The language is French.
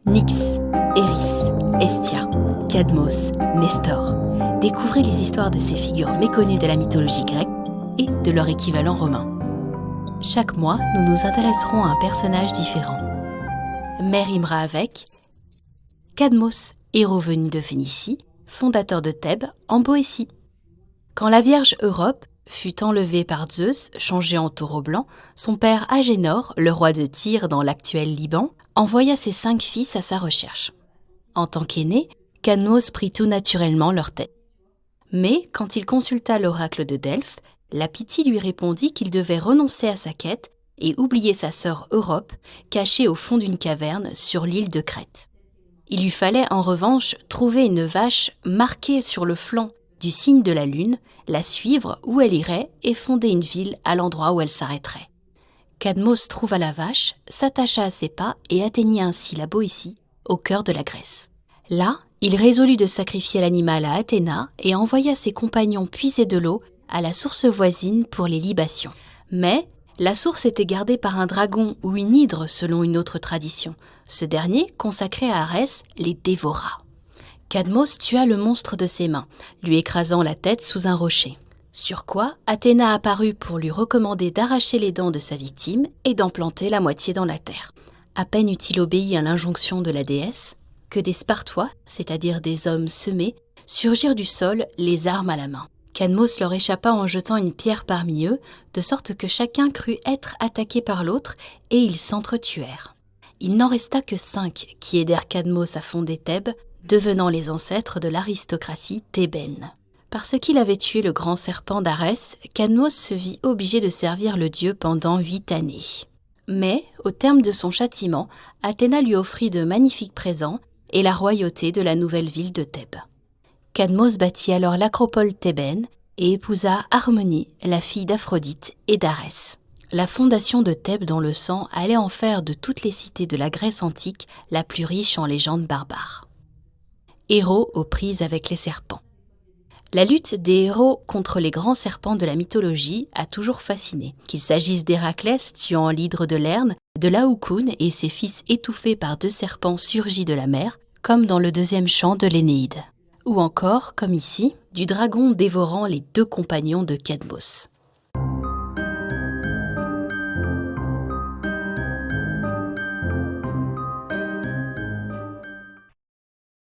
Nyx, Eris, Hestia, Cadmos, Nestor. Découvrez les histoires de ces figures méconnues de la mythologie grecque et de leur équivalent romain. Chaque mois, nous nous intéresserons à un personnage différent. Mère Imra avec Cadmos, héros venu de Phénicie, fondateur de Thèbes en Boétie. Quand la Vierge Europe fut enlevée par Zeus, changée en taureau blanc, son père Agénor, le roi de Tyr dans l'actuel Liban, envoya ses 5 fils à sa recherche. En tant qu'aîné, Cadmos prit tout naturellement leur tête. Mais quand il consulta l'oracle de Delphes, la Pythie lui répondit qu'il devait renoncer à sa quête et oublier sa sœur Europe, cachée au fond d'une caverne sur l'île de Crète. Il lui fallait en revanche trouver une vache marquée sur le flanc du signe de la lune, la suivre où elle irait et fonder une ville à l'endroit où elle s'arrêterait. Cadmos trouva la vache, s'attacha à ses pas et atteignit ainsi la Boétie, au cœur de la Grèce. Là, il résolut de sacrifier l'animal à Athéna et envoya ses compagnons puiser de l'eau à la source voisine pour les libations. Mais la source était gardée par un dragon ou une hydre selon une autre tradition. Ce dernier, consacré à Arès, les dévora. Cadmos tua le monstre de ses mains, lui écrasant la tête sous un rocher. Sur quoi, Athéna apparut pour lui recommander d'arracher les dents de sa victime et d'en planter la moitié dans la terre. À peine eut-il obéi à l'injonction de la déesse, que des Spartois, c'est-à-dire des hommes semés, surgirent du sol, les armes à la main. Cadmos leur échappa en jetant une pierre parmi eux, de sorte que chacun crut être attaqué par l'autre, et ils s'entretuèrent. Il n'en resta que 5 qui aidèrent Cadmos à fonder Thèbes, devenant les ancêtres de l'aristocratie thébaine. Parce qu'il avait tué le grand serpent d'Arès, Cadmos se vit obligé de servir le dieu pendant 8 années. Mais, au terme de son châtiment, Athéna lui offrit de magnifiques présents et la royauté de la nouvelle ville de Thèbes. Cadmos bâtit alors l'acropole thébaine et épousa Harmonie, la fille d'Aphrodite et d'Arès. La fondation de Thèbes dans le sang allait en faire de toutes les cités de la Grèce antique la plus riche en légendes barbares. Héros aux prises avec les serpents. La lutte des héros contre les grands serpents de la mythologie a toujours fasciné. Qu'il s'agisse d'Héraclès tuant l'hydre de Lerne, de Laocoon et ses fils étouffés par 2 serpents surgis de la mer, comme dans le 2e chant de l'Énéide. Ou encore, comme ici, du dragon dévorant les 2 compagnons de Cadmos.